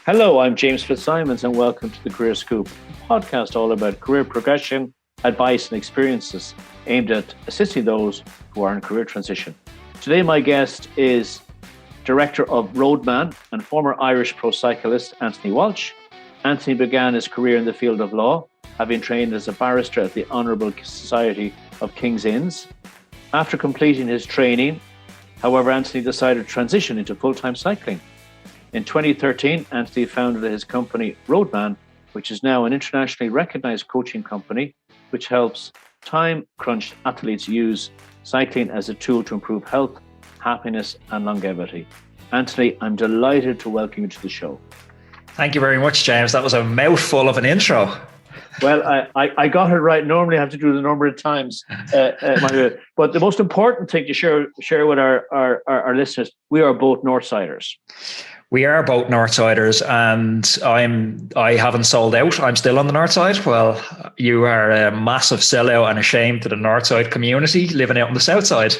Hello, I'm James Fitzsimons and welcome to the Career Scoop, a podcast all about career progression, advice and experiences aimed at assisting those who are in career transition. Today my guest is Director of Roadman and former Irish pro-cyclist Anthony Walsh. Anthony began his career in the field of law, having trained as a barrister at the Honourable Society of King's Inns. After completing his training, however, Anthony decided to transition into full-time cycling. In 2013, Anthony founded his company Roadman, which is now an internationally recognized coaching company, which helps time-crunched athletes use cycling as a tool to improve health, happiness, and longevity. Anthony, I'm delighted to welcome you to the show. Thank you very much, James. That was a mouthful of an intro. Well, I got it right. Normally I have to do it a number of times. But the most important thing to share with our listeners, we are both Northsiders. We are both Northsiders, and I haven't sold out. I'm still on the North Side. Well, you are a massive sellout and a shame to the Northside community living out on the South Side.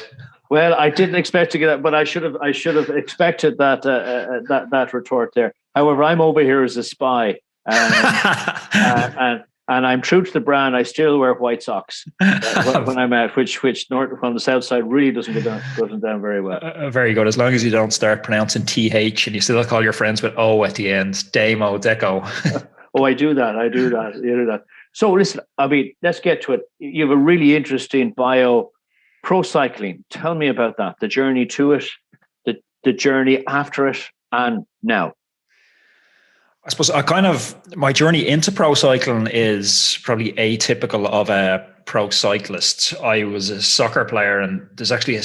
Well, I didn't expect to get that, but I should have expected that retort there. However, I'm over here as a spy, and I'm true to the brand. I still wear white socks when I'm out, which from the South Side really doesn't go down very well. Very good. As long as you don't start pronouncing TH and you still call your friends with O at the end. Damo, Deco. Oh, I do that. You do that. So listen, I mean, let's get to it. You have a really interesting bio, pro cycling. Tell me about that. The journey to it, the journey after it, and now. I suppose my journey into pro cycling is probably atypical of a pro cyclist. I was a soccer player, and there's actually a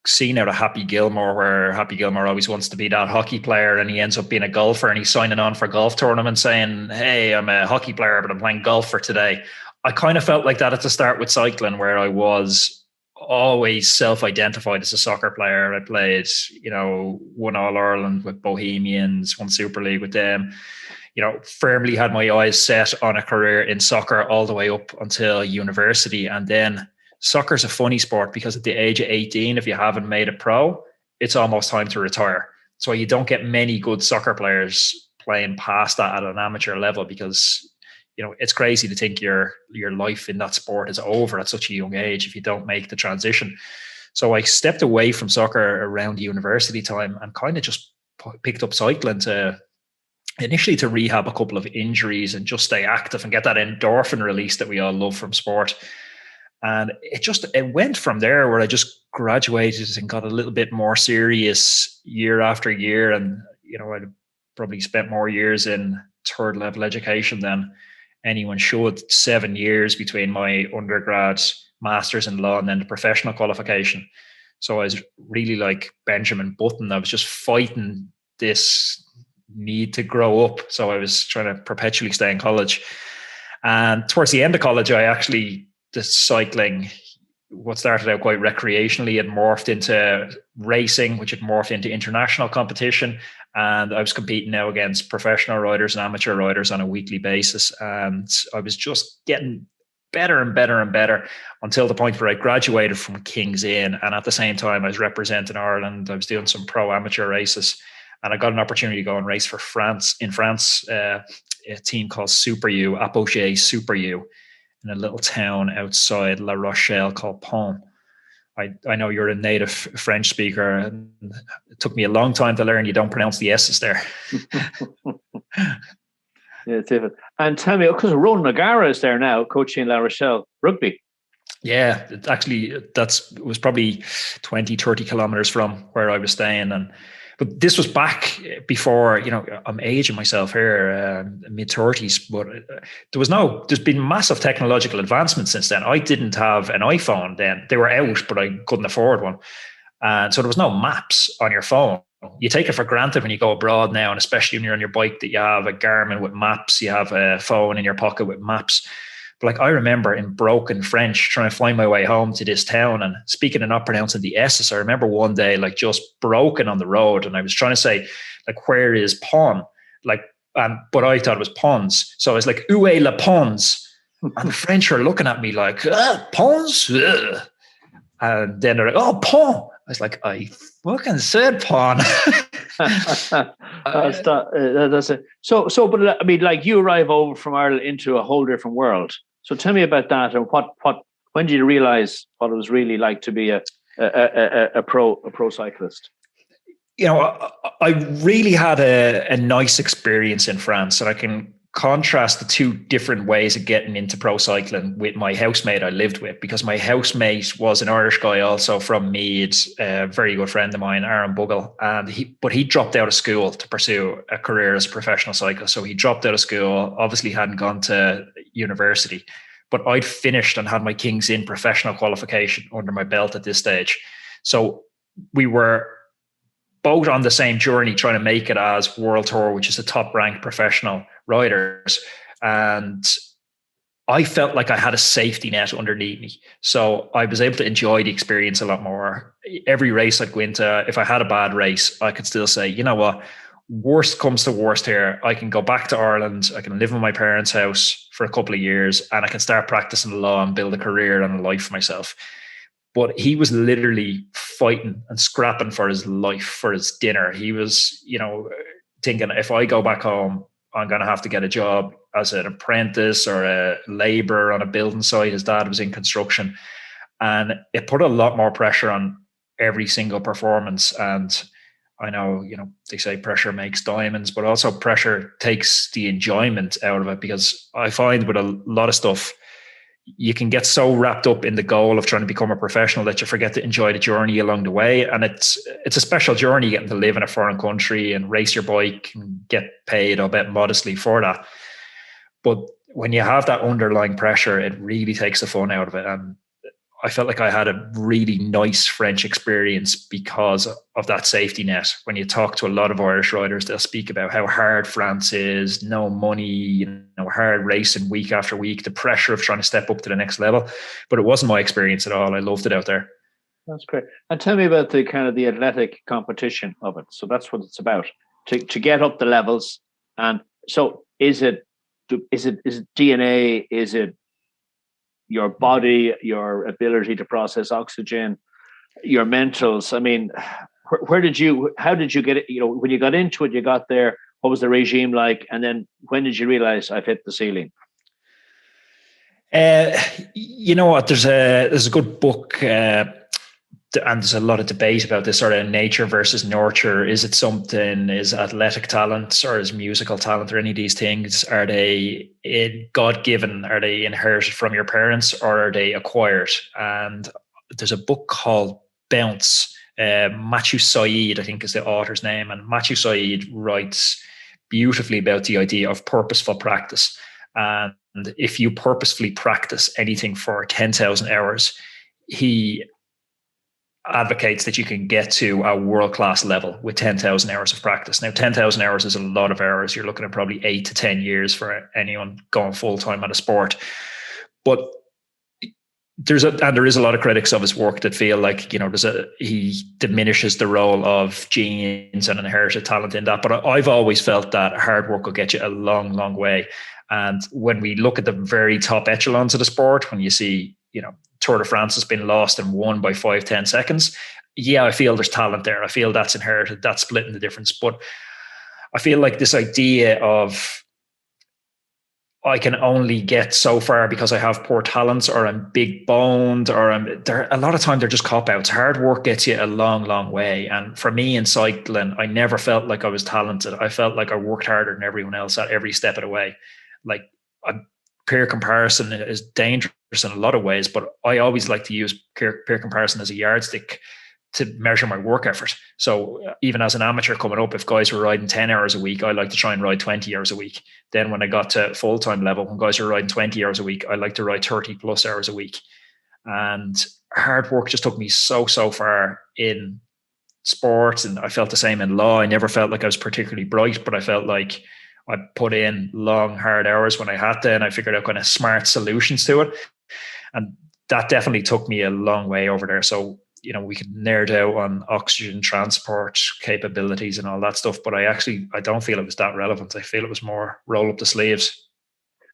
scene out of Happy Gilmore where Happy Gilmore always wants to be that hockey player, and he ends up being a golfer, and he's signing on for golf tournaments saying, "Hey, I'm a hockey player, but I'm playing golf for today." I kind of felt like that at the start with cycling, where I was always self-identified as a soccer player. I played, won All-Ireland with Bohemians, won Super League with them, firmly had my eyes set on a career in soccer all the way up until university. And then soccer's a funny sport because at the age of 18, if you haven't made it pro, it's almost time to retire. So you don't get many good soccer players playing past that at an amateur level because it's crazy to think your life in that sport is over at such a young age if you don't make the transition. So I stepped away from soccer around university time and kind of just picked up cycling initially to rehab a couple of injuries and just stay active and get that endorphin release that we all love from sport. And it went from there where I just graduated and got a little bit more serious year after year. And, I'd probably spent more years in third level education than anyone should. 7 years between my undergrad, master's in law, and then the professional qualification. So I was really like Benjamin Button. I was just fighting this need to grow up. So I was trying to perpetually stay in college. And towards the end of college, the cycling, what started out quite recreationally, had morphed into racing, which had morphed into international competition. And I was competing now against professional riders and amateur riders on a weekly basis. And I was just getting better and better and better until the point where I graduated from King's Inn. And at the same time, I was representing Ireland. I was doing some pro amateur races. And I got an opportunity to go and race for France, a team called Super U, Apogee Super U, in a little town outside La Rochelle called Pont. I know you're a native French speaker, and it took me a long time to learn you don't pronounce the S's there. Yeah, David. And tell me, because Ronan O'Gara is there now coaching La Rochelle rugby. Yeah, that was probably 20, 30 kilometers from where I was staying. But this was back before, I'm aging myself here, mid-30s, but there's been massive technological advancements since then. I didn't have an iPhone then. They were out, but I couldn't afford one. And so there was no maps on your phone. You take it for granted when you go abroad now, and especially when you're on your bike, that you have a Garmin with maps, you have a phone in your pocket with maps. But I remember in broken French trying to find my way home to this town and speaking and not pronouncing the S's. I remember one day just broken on the road, and I was trying to say where is Pont? But I thought it was Pons. So I was like, où est la Pons? And the French are looking at me like, Pons? And then they're like, oh, Pont. I was like, I fucking said Pont. That's it. So, but I mean, like you arrive over from Ireland into a whole different world. So tell me about that, and when did you realize what it was really like to be a pro cyclist? I really had a nice experience in France, and I can contrast the two different ways of getting into pro cycling with my housemate I lived with, because my housemate was an Irish guy also from Meath, a very good friend of mine, Aaron Bugle, and he dropped out of school to pursue a career as a professional cyclist. So he dropped out of school, obviously hadn't gone to university, but I'd finished and had my King's Inn professional qualification under my belt at this stage. So we were both on the same journey, trying to make it as World Tour, which is the top ranked professional riders. And I felt like I had a safety net underneath me. So I was able to enjoy the experience a lot more. Every race I'd go into, if I had a bad race, I could still say, you know what, worst comes to worst here, I can go back to Ireland, I can live in my parents' house for a couple of years, and I can start practicing the law and build a career and a life for myself. But he was literally fighting and scrapping for his life, for his dinner. He was, thinking, if I go back home, I'm going to have to get a job as an apprentice or a labourer on a building site. His dad was in construction. And it put a lot more pressure on every single performance. And I know, they say pressure makes diamonds, but also pressure takes the enjoyment out of it. Because I find with a lot of stuff, you can get so wrapped up in the goal of trying to become a professional that you forget to enjoy the journey along the way. And it's a special journey, getting to live in a foreign country and race your bike and get paid, I'll bet, modestly for that. But when you have that underlying pressure, it really takes the fun out of it. And I felt like I had a really nice French experience because of that safety net. When you talk to a lot of Irish riders, they'll speak about how hard France is, no money, hard racing week after week, the pressure of trying to step up to the next level. But it wasn't my experience at all. I loved it out there. That's great. And tell me about the kind of the athletic competition of it. So that's what it's about, to get up the levels. And so is it DNA? Is it your body, your ability to process oxygen, your mentals? I mean, how did you get it? When you got into it, you got there, what was the regime like? And then when did you realize I've hit the ceiling? You know what? There's a good book, and there's a lot of debate about this sort of nature versus nurture. Is it something, is athletic talent or is musical talent or any of these things, are they God-given? Are they inherited from your parents or are they acquired? And there's a book called Bounce. Matthew Syed, I think, is the author's name. And Matthew Syed writes beautifully about the idea of purposeful practice. And if you purposefully practice anything for 10,000 hours, he advocates that you can get to a world-class level with 10,000 hours of practice. Now, 10,000 hours is a lot of hours. You're looking at probably 8 to 10 years for anyone going full-time on a sport. But there is a lot of critics of his work that feel like, he diminishes the role of genes and inherited talent in that. But I've always felt that hard work will get you a long, long way. And when we look at the very top echelons of the sport, when you see, Tour de France has been lost and won by 5-10 seconds. Yeah, I feel there's talent there. I feel that's inherited, that's splitting the difference. But I feel like this idea of I can only get so far because I have poor talents, or I'm big boned, or a lot of time they're just cop outs. Hard work gets you a long, long way. And for me in cycling, I never felt like I was talented. I felt like I worked harder than everyone else at every step of the way. Like, peer comparison is dangerous in a lot of ways, but I always like to use peer comparison as a yardstick to measure my work effort. So even as an amateur coming up, if guys were riding 10 hours a week, I like to try and ride 20 hours a week. Then when I got to full-time level, when guys were riding 20 hours a week, I like to ride 30 plus hours a week. And hard work just took me so far in sports. And I felt the same in law. I never felt like I was particularly bright, but I felt like I put in long, hard hours when I had to, and I figured out kind of smart solutions to it. And that definitely took me a long way over there. So, we could nerd out on oxygen transport capabilities and all that stuff, but I don't feel it was that relevant. I feel it was more roll up the sleeves.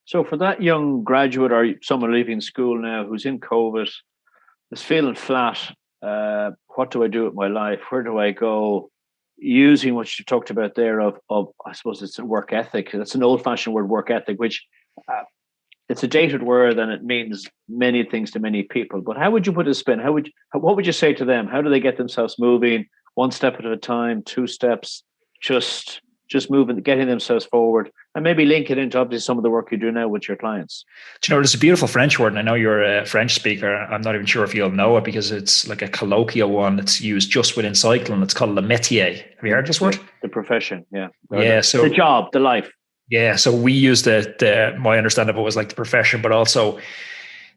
So for that young graduate or someone leaving school now who's in COVID, is feeling flat, what do I do with my life? Where do I go? using what you talked about there of I suppose it's a work ethic. That's an old-fashioned word, work ethic, which it's a dated word and it means many things to many people. But how would you put a spin? What would you say to them? How do they get themselves moving one step at a time, two steps, just moving, getting themselves forward, and maybe link it into obviously some of the work you do now with your clients? Do you know, there's a beautiful French word, and I know you're a French speaker. I'm not even sure if you'll know it because it's like a colloquial one that's used just within cycling. It's called le métier. Have you heard this word? The profession, yeah. Yeah. So the job, the life. Yeah. So we use my understanding of it was like the profession, but also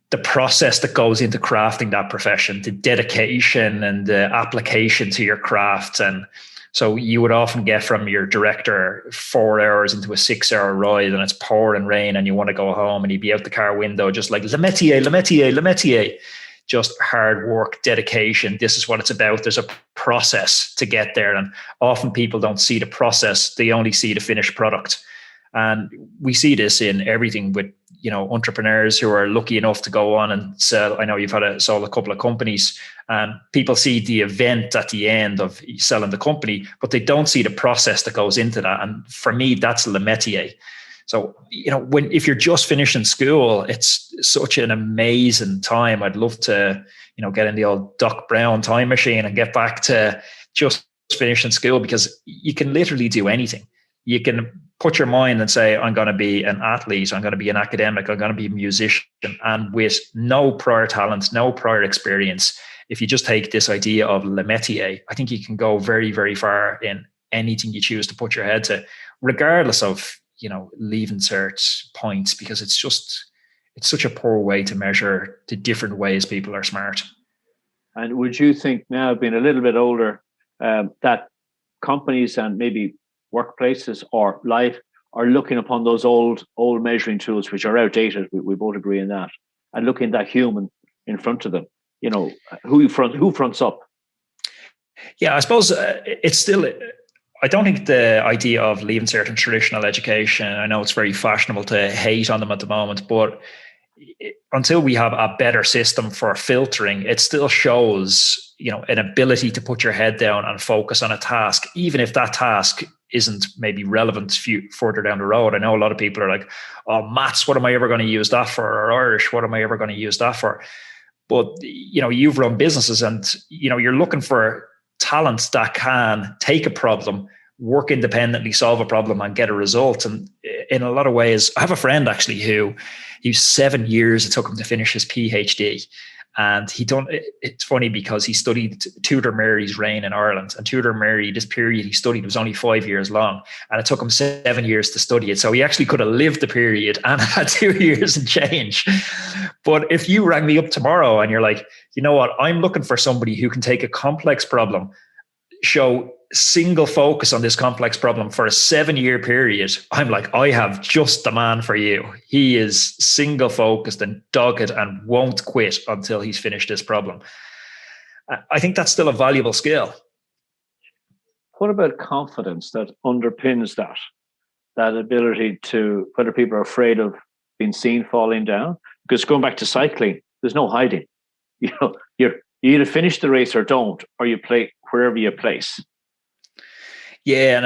the process that goes into crafting that profession, the dedication and the application to your craft. And so you would often get from your director 4 hours into a 6-hour ride and it's pouring rain and you want to go home and you'd be out the car window just like le métier, le métier, le métier. Just hard work, dedication. This is what it's about. There's a process to get there. And often people don't see the process. They only see the finished product. And we see this in everything with, entrepreneurs who are lucky enough to go on and sell. I know you've sold a couple of companies, and people see the event at the end of selling the company, but they don't see the process that goes into that. And for me, that's le métier. So, if you're just finishing school, it's such an amazing time. I'd love to, get in the old Doc Brown time machine and get back to just finishing school, because you can literally do anything. You can put your mind and say, I'm going to be an athlete, I'm going to be an academic, I'm going to be a musician. And with no prior talent, no prior experience, if you just take this idea of le métier, I think you can go very, very far in anything you choose to put your head to, regardless of, leaving cert points, because it's such a poor way to measure the different ways people are smart. And would you think, now being a little bit older, that companies and maybe workplaces or life are looking upon those old measuring tools, which are outdated? We both agree on that, and looking at that human in front of them. Who fronts up? Yeah, I suppose it's still. I don't think the idea of leaving certain traditional education, I know it's very fashionable to hate on them at the moment, but until we have a better system for filtering, it still shows, an ability to put your head down and focus on a task, even if that task isn't maybe relevant further down the road. I know a lot of people are like, oh, maths, what am I ever going to use that for? Or Irish, what am I ever going to use that for? But, you've run businesses and, you're looking for talents that can take a problem, work independently, solve a problem and get a result. And in a lot of ways, I have a friend actually who he 7 years it took him to finish his PhD. And it's funny because he studied Tudor Mary's reign in Ireland, and Tudor Mary, this period he studied was only 5 years long, and it took him 7 years to study it. So he actually could have lived the period and had 2 years and change. But if you rang me up tomorrow and you're like, you know what, I'm looking for somebody who can take a complex problem, show single focus on this complex problem for a 7-year period, I'm like, I have just the man for you. He is single focused and dogged and won't quit until he's finished this problem. I think that's still a valuable skill. What about confidence that underpins that ability to, whether people are afraid of being seen falling down? Because going back to cycling, there's no hiding. You either finish the race or don't, or you play wherever you place. Yeah, and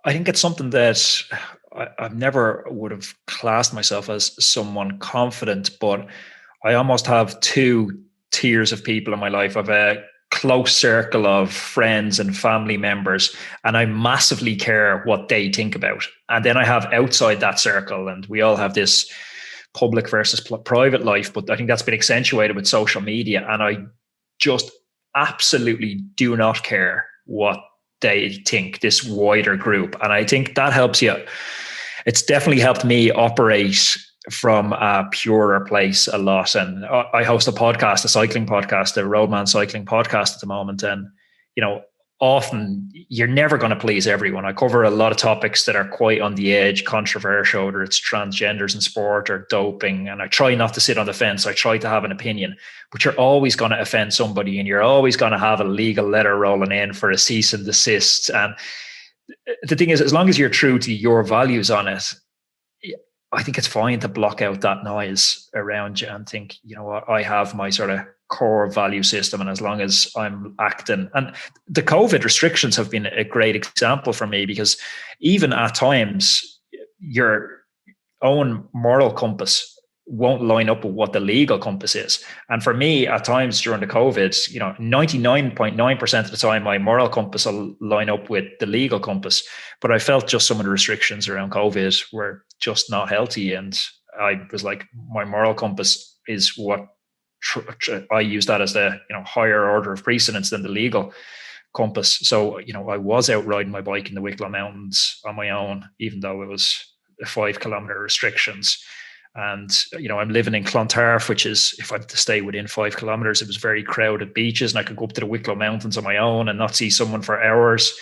I think it's something that I never would have classed myself as someone confident, but I almost have 2 tiers of people in my life. I have a close circle of friends and family members, and I massively care what they think about. And then I have outside that circle, and we all have this public versus private life, but I think that's been accentuated with social media. And I just absolutely do not care what they think, this wider group. And I think that helps you. It's definitely helped me operate from a purer place a lot. And I host a cycling podcast, the Roadman Cycling Podcast at the moment. And, often you're never going to please everyone. I cover a lot of topics that are quite on the edge, controversial, whether it's transgenders in sport or doping. And I try not to sit on the fence. I try to have an opinion, but you're always going to offend somebody, and you're always going to have a legal letter rolling in for a cease and desist. And the thing is, as long as you're true to your values on it, I think it's fine to block out that noise around you and think, you know what, I have my sort of core value system, and as long as I'm acting, and the COVID restrictions have been a great example for me, because even at times your own moral compass won't line up with what the legal compass is. And for me, at times during the COVID, 99.9% of the time, my moral compass will line up with the legal compass. But I felt just some of the restrictions around COVID were just not healthy. And I was like, my moral compass is what I use that as the higher order of precedence than the legal compass. So, I was out riding my bike in the Wicklow Mountains on my own, even though it was 5 kilometer restrictions. And, I'm living in Clontarf, which is, if I had to stay within 5 kilometers, it was very crowded beaches, and I could go up to the Wicklow Mountains on my own and not see someone for hours.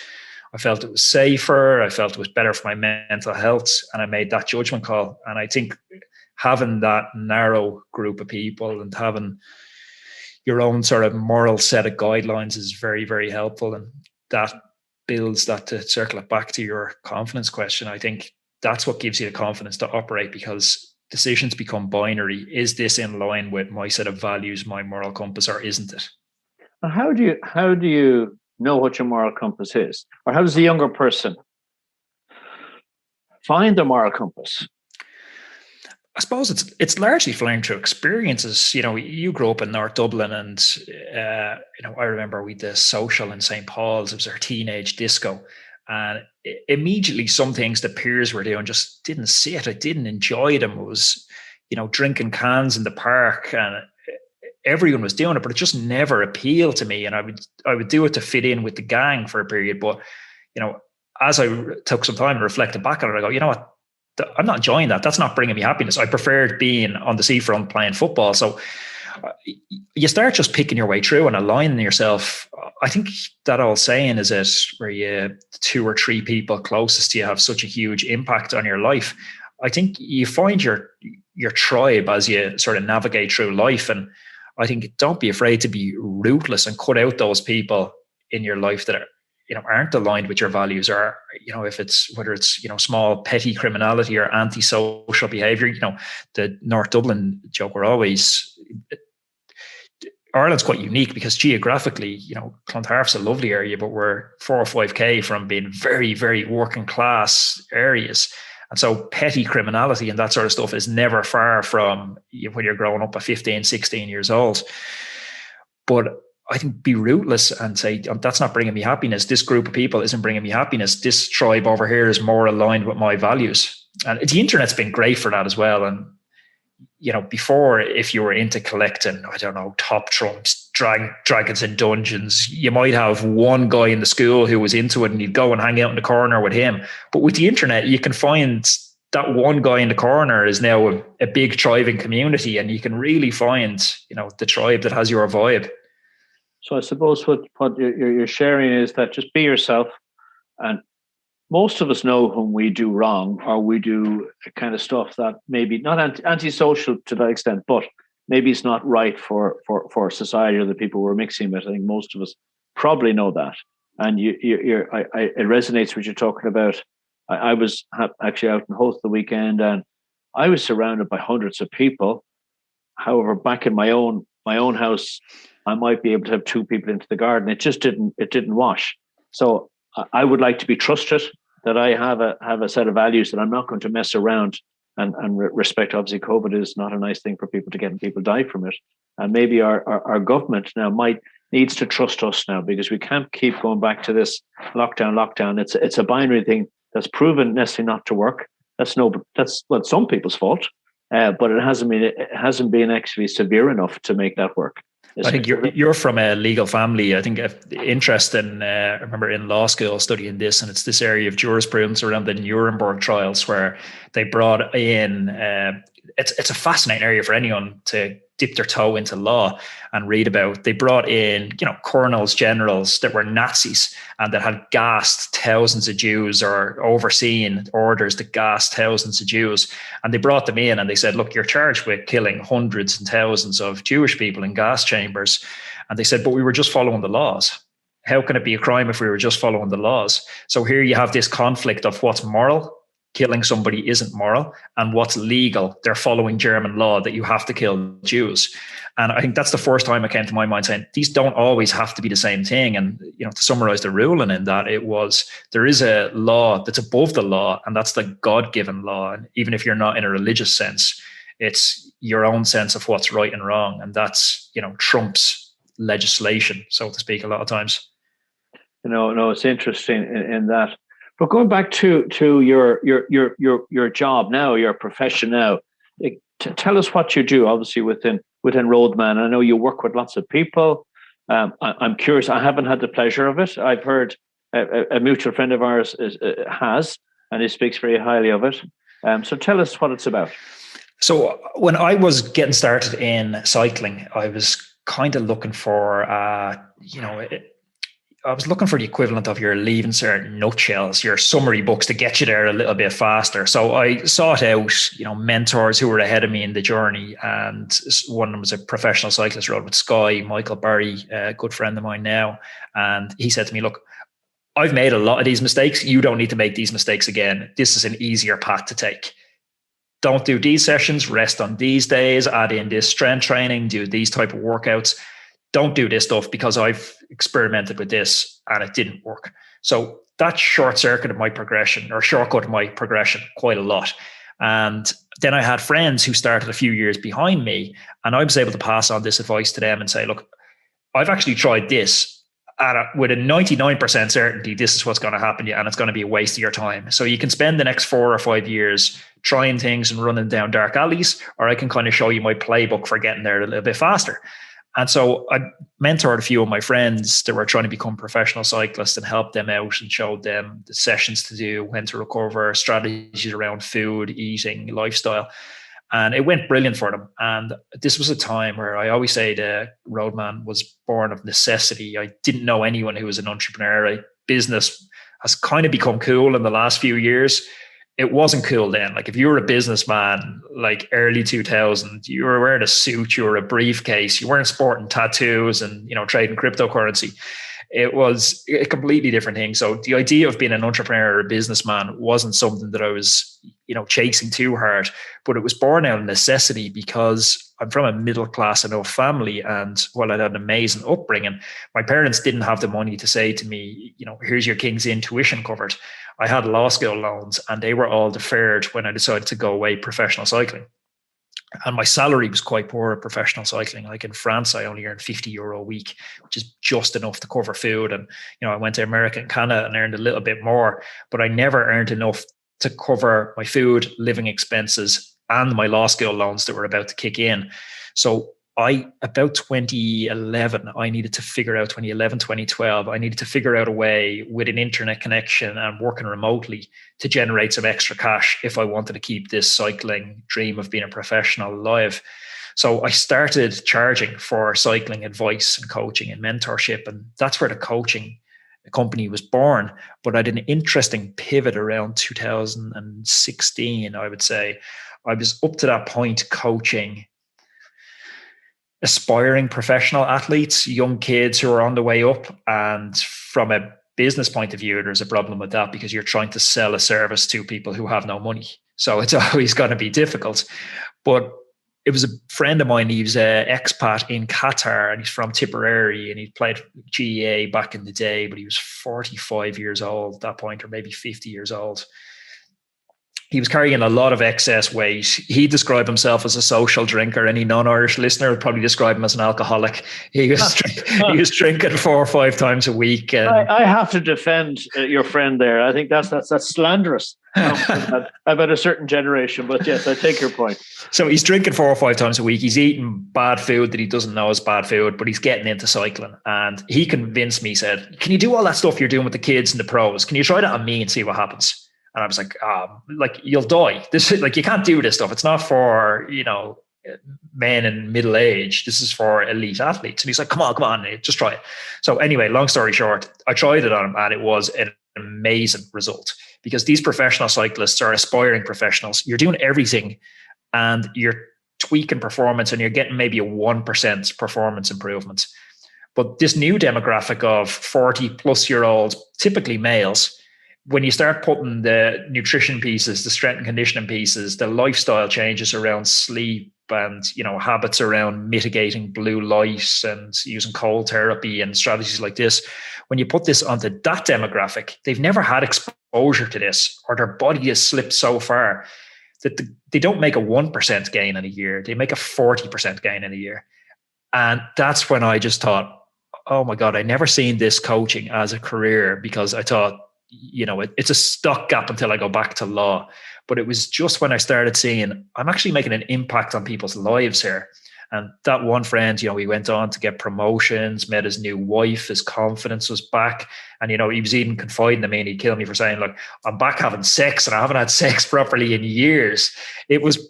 I felt it was safer. I felt it was better for my mental health, and I made that judgment call. And I think having that narrow group of people and having your own sort of moral set of guidelines is very, very helpful. And that builds that, to circle it back to your confidence question. I think that's what gives you the confidence to operate, because decisions become binary. Is this in line with my set of values, my moral compass, or isn't it? And how do you know what your moral compass is? Or how does the younger person find their moral compass? I suppose it's largely flying through experiences. You grew up in North Dublin, and I remember we did a social in St. Paul's. It was our teenage disco, and immediately some things the peers were doing just didn't see it. I didn't enjoy them. It was, drinking cans in the park, and everyone was doing it, but it just never appealed to me. And I would do it to fit in with the gang for a period. But, as I took some time and reflected back on it, I go, you know what? I'm not enjoying that. That's not bringing me happiness. I preferred being on the seafront playing football. So you start just picking your way through and aligning yourself. I think that old saying is it where you 2 or 3 people closest to you have such a huge impact on your life. I think you find your tribe as you sort of navigate through life. And I think don't be afraid to be ruthless and cut out those people in your life that are, aren't aligned with your values, or, if it's, whether it's, small petty criminality or antisocial behavior. The North Dublin joke, Ireland's quite unique because geographically, Clontarf's a lovely area, but we're 4 or 5k from being very, very working class areas. And so petty criminality and that sort of stuff is never far from when you're growing up at 15, 16 years old. But I think be ruthless and say, that's not bringing me happiness. This group of people isn't bringing me happiness. This tribe over here is more aligned with my values. And the internet's been great for that as well. And, before, if you were into collecting, I don't know, top trumps, dragons and dungeons, you might have one guy in the school who was into it and you'd go and hang out in the corner with him. But with the internet, you can find that one guy in the corner is now a big thriving community, and you can really find, the tribe that has your vibe. So I suppose what you're sharing is that just be yourself. And most of us know when we do wrong, or we do kind of stuff that maybe not antisocial to that extent, but maybe it's not right for society or the people we're mixing with. I think most of us probably know that. And it resonates what you're talking about. I was actually out in Hoth the weekend, and I was surrounded by hundreds of people. However, back in my own house, I might be able to have 2 people into the garden. It just didn't wash. So I would like to be trusted, that I have a set of values that I'm not going to mess around and respect. Obviously, COVID is not a nice thing for people to get, and people die from it. And maybe our government now needs to trust us now, because we can't keep going back to this lockdown. It's a binary thing that's proven necessarily not to work. That's some people's fault, but it hasn't been actually severe enough to make that work. I think you're from a legal family. I think interest in, I remember in law school studying this, and it's this area of jurisprudence around the Nuremberg trials where they brought in, it's a fascinating area for anyone to dip their toe into law and read about. They brought in, colonels, generals that were Nazis and that had gassed thousands of Jews, or overseen orders that gassed thousands of Jews. And they brought them in and they said, look, you're charged with killing hundreds and thousands of Jewish people in gas chambers. And they said, but we were just following the laws. How can it be a crime if we were just following the laws? So here you have this conflict of what's moral killing somebody isn't moral, and what's legal, they're following German law that you have to kill Jews. And I think that's the first time it came to my mind saying these don't always have to be the same thing. And, to summarize the ruling in that, it was there is a law that's above the law, and that's the God-given law. And even if you're not in a religious sense, it's your own sense of what's right and wrong. And that's, trumps legislation, so to speak, a lot of times. No, it's interesting in that. But going back to your job now, your profession now, tell us what you do, obviously, within Roadman. I know you work with lots of people. I'm curious. I haven't had the pleasure of it. I've heard a mutual friend of ours has, and he speaks very highly of it. So tell us what it's about. So when I was getting started in cycling, I was kind of looking for, I was looking for the equivalent of your Leaving Cert nutshells, your summary books to get you there a little bit faster. So I sought out, mentors who were ahead of me in the journey. And one of them was a professional cyclist, rode with Sky, Michael Barry, a good friend of mine now. And he said to me, look, I've made a lot of these mistakes. You don't need to make these mistakes again. This is an easier path to take. Don't do these sessions, rest on these days, add in this strength training, do these type of workouts. Don't do this stuff because I've experimented with this and it didn't work. So that short-circuited my progression, or shortcut my progression quite a lot. And then I had friends who started a few years behind me, and I was able to pass on this advice to them and say, look, I've actually tried this, and with a 99% certainty, this is what's going to happen to you, and it's going to be a waste of your time. So you can spend the next 4 or 5 years trying things and running down dark alleys, or I can kind of show you my playbook for getting there a little bit faster. And so I mentored a few of my friends that were trying to become professional cyclists and helped them out and showed them the sessions to do, when to recover, strategies around food, eating, lifestyle. And it went brilliant for them. And this was a time where I always say the Roadman was born of necessity. I didn't know anyone who was an entrepreneur. Business has kind of become cool in the last few years. It wasn't cool then. Like if you were a businessman, like early 2000, you were wearing a suit, you were a briefcase, you weren't sporting tattoos and, trading cryptocurrency. It was a completely different thing. So the idea of being an entrepreneur or a businessman wasn't something that I was, chasing too hard, but it was born out of necessity because I'm from a middle class enough family. And while I had an amazing upbringing, my parents didn't have the money to say to me, here's your King's Inn tuition covered. I had law school loans and they were all deferred when I decided to go away professional cycling. And my salary was quite poor at professional cycling. Like in France, I only earned €50 a week, which is just enough to cover food. And, I went to America and Canada and earned a little bit more, but I never earned enough to cover my food, living expenses, and my law school loans that were about to kick in. So about 2011, I needed to figure out 2012, I needed to figure out a way with an internet connection and working remotely to generate some extra cash if I wanted to keep this cycling dream of being a professional alive. So I started charging for cycling advice and coaching and mentorship. And that's where the coaching company was born. But I had an interesting pivot around 2016, I would say. I was up to that point coaching aspiring professional athletes, young kids who are on the way up. And from a business point of view, there's a problem with that because you're trying to sell a service to people who have no money. So it's always going to be difficult. But it was a friend of mine, he was an expat in Qatar and he's from Tipperary and he played GEA back in the day, but he was 45 years old at that point, or maybe 50 years old. He was carrying a lot of excess weight. He described himself as a social drinker. Any non-Irish listener would probably describe him as an alcoholic. He was drinking 4 or 5 times a week. I have to defend your friend there. I think that's slanderous about a certain generation. But yes, I take your point. So he's drinking 4 or 5 times a week. He's eating bad food that he doesn't know is bad food, but he's getting into cycling. And he convinced me, he said, can you do all that stuff you're doing with the kids and the pros? Can you try that on me and see what happens? And I was like, you'll die. This is like, you can't do this stuff. It's not for, men in middle age. This is for elite athletes. And he's like, come on, just try it. So anyway, long story short, I tried it on him and it was an amazing result because these professional cyclists are aspiring professionals. You're doing everything and you're tweaking performance and you're getting maybe a 1% performance improvement. But this new demographic of 40 plus year olds, typically males, when you start putting the nutrition pieces, the strength and conditioning pieces, the lifestyle changes around sleep and, habits around mitigating blue light and using cold therapy and strategies like this, when you put this onto that demographic, they've never had exposure to this, or their body has slipped so far that they don't make a 1% gain in a year. They make a 40% gain in a year. And that's when I just thought, oh my God, I never seen this coaching as a career, because I thought, it's a stopgap until I go back to law. But it was just when I started seeing I'm actually making an impact on people's lives here. And that one friend, he went on to get promotions, met his new wife, his confidence was back. And, he was even confiding to me, and he killed me for saying, look, I'm back having sex, and I haven't had sex properly in years. It was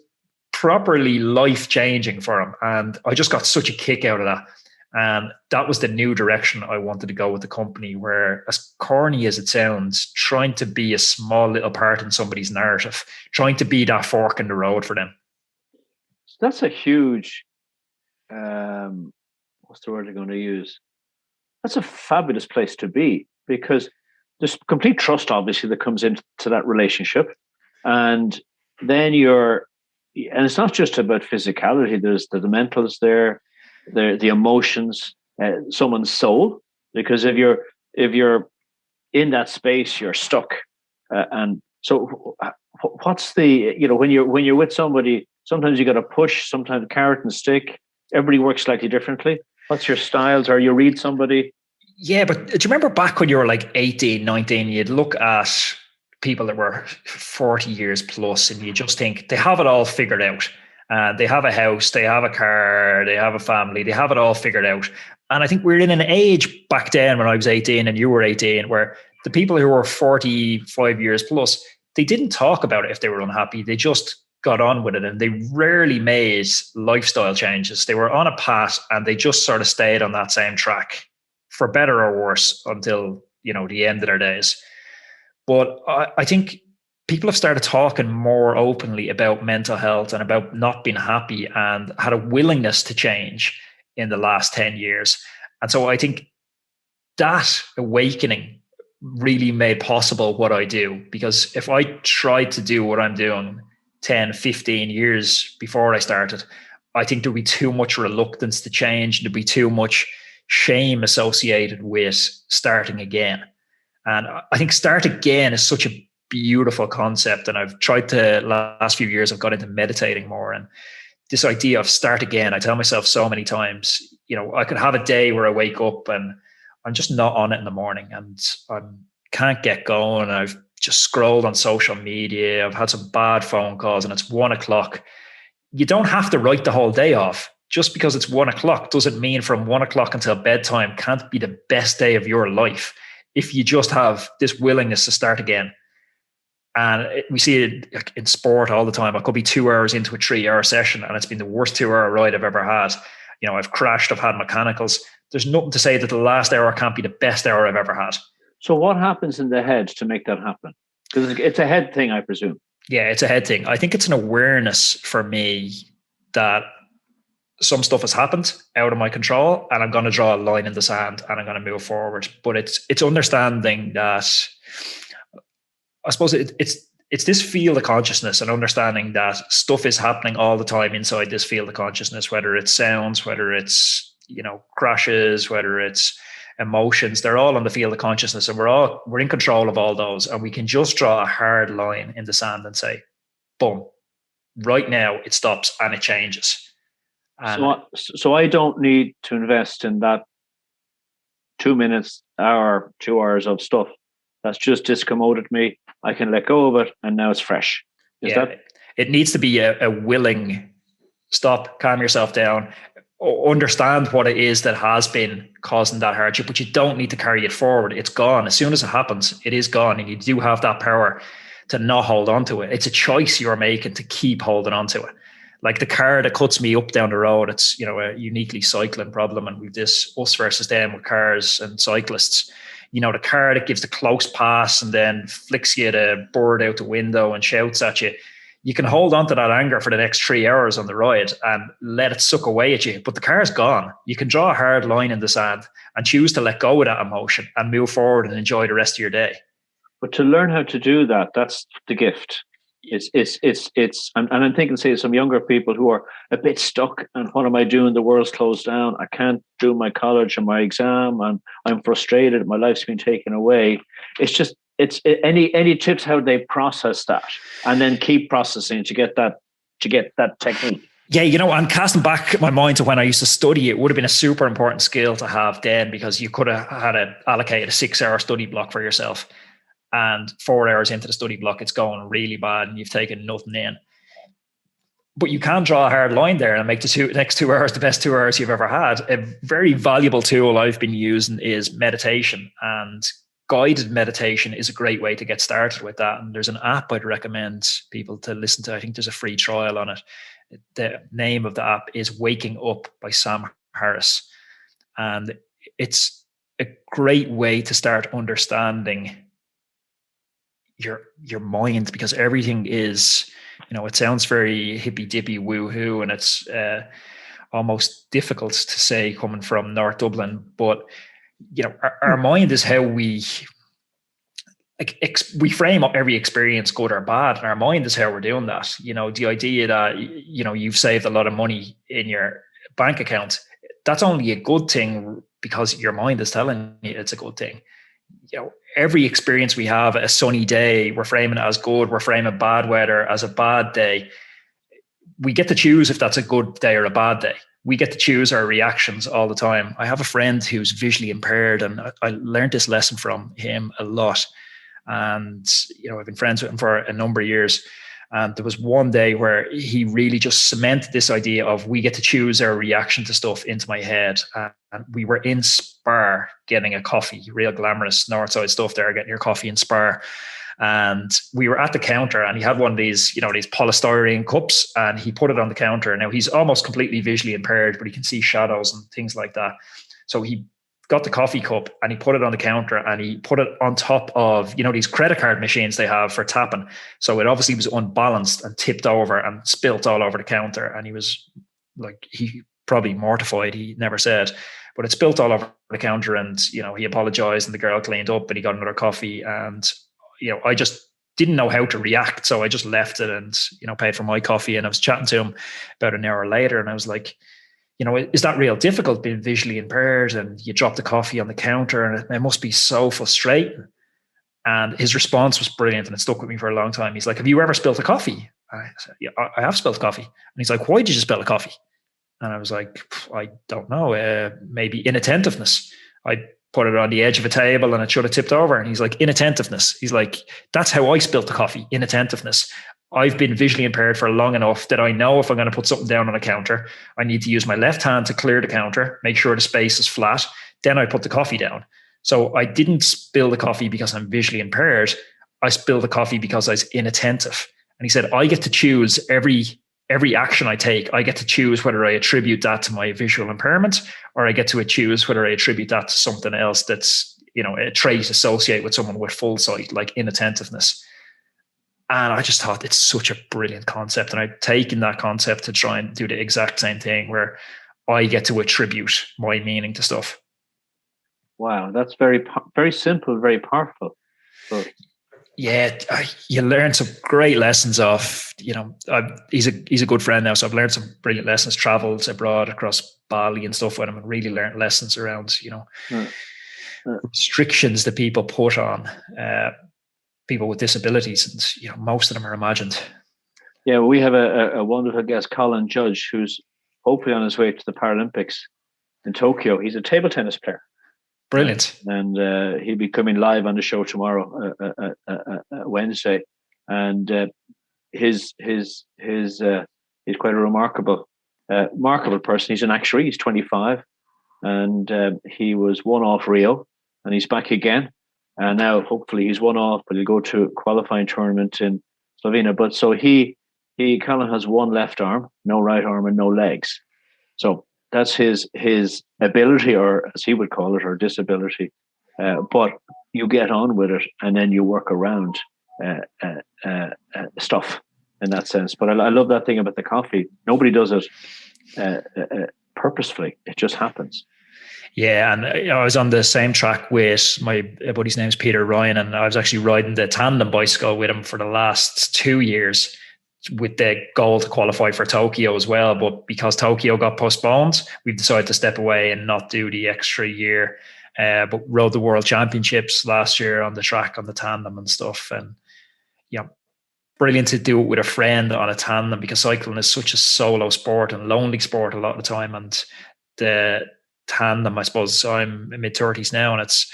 properly life-changing for him. And I just got such a kick out of that. And that was the new direction I wanted to go with the company, where, as corny as it sounds, trying to be a small little part in somebody's narrative, trying to be that fork in the road for them. That's a huge, what's the word I'm going to use? That's a fabulous place to be, because there's complete trust, obviously, that comes into that relationship. And then and it's not just about physicality, there's the mentals there, the emotions, someone's soul. Because if you're in that space, you're stuck. And so, what's the when you're with somebody, sometimes you got to push, sometimes carrot and stick. Everybody works slightly differently. What's your styles? Or you read somebody? Yeah, but do you remember back when you were like 18, 19, you'd look at people that were 40 years plus, and you just think they have it all figured out. They have a house, they have a car, they have a family, they have it all figured out. And I think we're in an age back then when I was 18 and you were 18, where the people who were 45 years plus, they didn't talk about it if they were unhappy. They just got on with it, and they rarely made lifestyle changes. They were on a path, and they just sort of stayed on that same track, for better or worse, until, the end of their days. But I think people have started talking more openly about mental health and about not being happy, and had a willingness to change in the last 10 years. And so I think that awakening really made possible what I do, because if I tried to do what I'm doing 10, 15 years before I started, I think there'd be too much reluctance to change. There'd be too much shame associated with starting again. And I think start again is such a beautiful concept. And I've tried to, last few years, I've got into meditating more. And this idea of start again, I tell myself so many times, I could have a day where I wake up and I'm just not on it in the morning, and I can't get going. I've just scrolled on social media. I've had some bad phone calls, and it's 1:00. You don't have to write the whole day off. Just because it's 1:00 doesn't mean from 1:00 until bedtime can't be the best day of your life, if you just have this willingness to start again. And we see it in sport all the time. I could be 2 hours into a 3-hour session, and it's been the worst 2-hour ride I've ever had. I've crashed, I've had mechanicals. There's nothing to say that the last hour can't be the best hour I've ever had. So what happens in the head to make that happen? Because it's a head thing, I presume. Yeah, it's a head thing. I think it's an awareness for me that some stuff has happened out of my control, and I'm going to draw a line in the sand, and I'm going to move forward. But it's understanding that, I suppose it's this field of consciousness, and understanding that stuff is happening all the time inside this field of consciousness, whether it's sounds, whether it's, crashes, whether it's emotions, they're all on the field of consciousness, and we're in control of all those. And we can just draw a hard line in the sand and say, boom, right now it stops and it changes. And so I don't need to invest in that 2 minutes, hour, 2 hours of stuff that's just discommoded me. I can let go of it, and now it's fresh. It needs to be a willing stop, calm yourself down, understand what it is that has been causing that hardship, but you don't need to carry it forward. It's gone. As soon as it happens, it is gone, and you do have that power to not hold on to it. It's a choice you're making to keep holding on to it. Like the car that cuts me up down the road, it's, a uniquely cycling problem, and we've this us versus them with cars and cyclists. The car that gives the close pass and then flicks you the bird out the window and shouts at you. You can hold on to that anger for the next 3 hours on the ride and let it suck away at you, but the car's gone. You can draw a hard line in the sand and choose to let go of that emotion and move forward and enjoy the rest of your day. But to learn how to do that, that's the gift. And I'm thinking, say, some younger people who are a bit stuck, and what am I doing? The world's closed down. I can't do my college and my exam, and I'm frustrated. My life's been taken away. Any tips how they process that, and then keep processing to get that technique. Yeah, I'm casting back my mind to when I used to study. It would have been a super important skill to have then, because you could have had to allocate a 6-hour study block for yourself. And 4 hours into the study block, it's going really bad and you've taken nothing in. But you can draw a hard line there and make the next 2 hours the best 2 hours you've ever had. A very valuable tool I've been using is meditation, and guided meditation is a great way to get started with that. And there's an app I'd recommend people to listen to. I think there's a free trial on it. The name of the app is Waking Up by Sam Harris. And it's a great way to start understanding your mind, because everything is, it sounds very hippy dippy woohoo, and it's almost difficult to say coming from North Dublin, but our mind is how we frame up every experience, good or bad, and our mind is how we're doing that. The idea that you've saved a lot of money in your bank account, that's only a good thing because your mind is telling you it's a good thing. Every experience we have, a sunny day, we're framing it as good. We're framing bad weather as a bad day. We get to choose if that's a good day or a bad day. We get to choose our reactions all the time. I have a friend who's visually impaired, and I learned this lesson from him a lot. And, I've been friends with him for a number of years. And there was one day where he really just cemented this idea of we get to choose our reaction to stuff into my head. And we were in Spar getting a coffee, real glamorous Northside stuff there, getting your coffee in Spar. And we were at the counter, and he had one of these, these polystyrene cups, and he put it on the counter. Now he's almost completely visually impaired, but he can see shadows and things like that. So he got the coffee cup and he put it on the counter, and he put it on top of, these credit card machines they have for tapping. So it obviously was unbalanced and tipped over and spilt all over the counter. And he was like, he probably mortified. He never said, but it spilt all over the counter, and, he apologized, and the girl cleaned up, and he got another coffee. And, I just didn't know how to react. So I just left it and, paid for my coffee. And I was chatting to him about an hour later, and I was like, is that real difficult being visually impaired, and you drop the coffee on the counter, and it must be so frustrating? And his response was brilliant, and it stuck with me for a long time. He's like, have you ever spilled a coffee? I said, yeah, I have spilled coffee. And he's like, why did you spill a coffee? And I was like, I don't know, maybe inattentiveness. I put it on the edge of a table and it should have tipped over. And he's like, inattentiveness. He's like, that's how I spilled the coffee, inattentiveness. I've been visually impaired for long enough that I know if I'm going to put something down on a counter, I need to use my left hand to clear the counter, make sure the space is flat. Then I put the coffee down. So I didn't spill the coffee because I'm visually impaired. I spilled the coffee because I was inattentive. And he said, I get to choose every action I take. I get to choose whether I attribute that to my visual impairment, or I get to choose whether I attribute that to something else that's, a trait associated with someone with full sight, like inattentiveness. And I just thought it's such a brilliant concept. And I've taken that concept to try and do the exact same thing, where I get to attribute my meaning to stuff. Wow, that's very, very simple, very powerful. But yeah, you learn some great lessons off, he's a good friend now. So I've learned some brilliant lessons, traveled abroad across Bali and stuff with him, and really learned lessons around, restrictions that people put on people with disabilities, and most of them are imagined. Yeah, we have a wonderful guest, Colin Judge, who's hopefully on his way to the Paralympics in Tokyo. He's a table tennis player. Brilliant. And he'll be coming live on the show tomorrow, Wednesday. And he's quite a remarkable person. He's an actuary. He's 25, and he was one off Rio, and he's back again. And now hopefully he's one off, but he'll go to a qualifying tournament in Slovenia. But so he Colin has one left arm, no right arm, and no legs. So that's his ability, or as he would call it, or disability. But you get on with it, and then you work around stuff in that sense. But I love that thing about the coffee. Nobody does it purposefully. It just happens. Yeah, and I was on the same track with my buddy's name's Peter Ryan, and I was actually riding the tandem bicycle with him for the last 2 years with the goal to qualify for Tokyo as well. But because Tokyo got postponed, we've decided to step away and not do the extra year. But rode the World Championships last year on the track on the tandem and stuff. And yeah, brilliant to do it with a friend on a tandem, because cycling is such a solo sport and lonely sport a lot of the time. And the tandem, I suppose, I'm in mid-30s now, and it's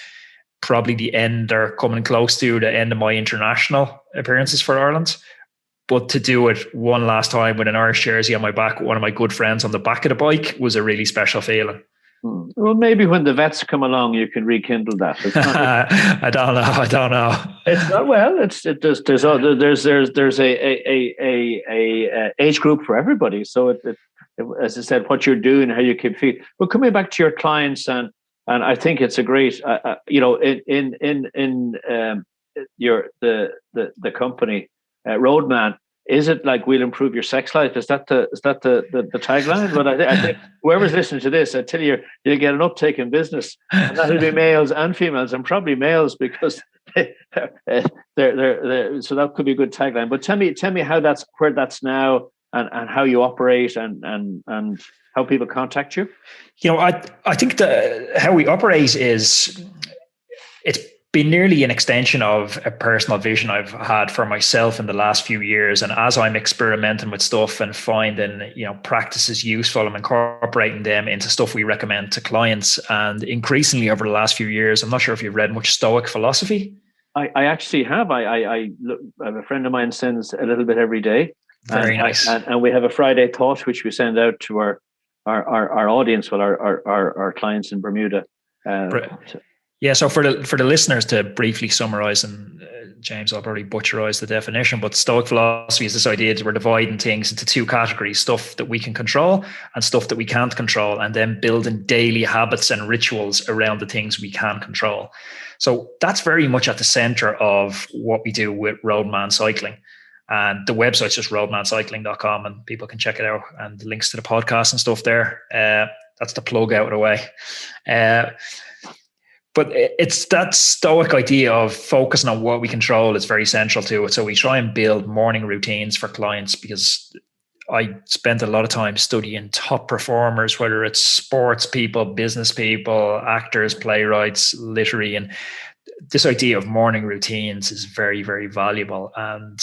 probably the end or coming close to the end of my international appearances for Ireland. But to do it one last time with an Irish jersey on my back, one of my good friends on the back of the bike, was a really special feeling. Well, maybe when the vets come along, you can rekindle that. I don't know. It's not, well. There's a age group for everybody. So it, as I said, what you're doing, how you keep feet. But coming back to your clients, and I think it's a great, your the company, Roadman. Is it like we'll improve your sex life? Is that the tagline? But I think whoever's listening to this, I tell you, you'll get an uptake in business, and that'll be males and females, and probably males, because they're so that could be a good tagline. But tell me how where that's now, and how you operate, and how people contact you. I think how we operate is, it's been nearly an extension of a personal vision I've had for myself in the last few years. And as I'm experimenting with stuff and finding, practices useful, I'm incorporating them into stuff we recommend to clients. And increasingly over the last few years, I'm not sure if you've read much Stoic philosophy. I actually have. I have a friend of mine sends a little bit every day. Very nice. And we have a Friday thought, which we send out to our audience, our clients in Bermuda. Yeah, so for the listeners, to briefly summarize, and James, I'll probably butcherize the definition, but Stoic philosophy is this idea that we're dividing things into two categories: stuff that we can control and stuff that we can't control, and then building daily habits and rituals around the things we can control. So that's very much at the center of what we do with Roadman Cycling. And the website's just roadmancycling.com, and people can check it out, and the links to the podcast and stuff there. That's the plug out of the way. But it's that Stoic idea of focusing on what we control is very central to it. So we try and build morning routines for clients, because I spent a lot of time studying top performers, whether it's sports people, business people, actors, playwrights, literary. And this idea of morning routines is very, very valuable. And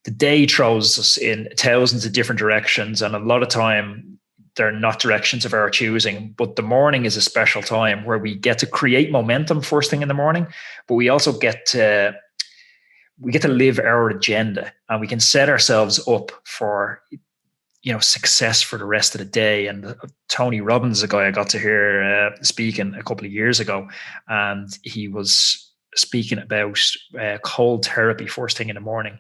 the day throws us in thousands of different directions. And a lot of time, they're not directions of our choosing, but the morning is a special time where we get to create momentum first thing in the morning, but we also get to live our agenda, and we can set ourselves up for, success for the rest of the day. And Tony Robbins is a guy I got to hear speaking a couple of years ago, and he was speaking about cold therapy first thing in the morning.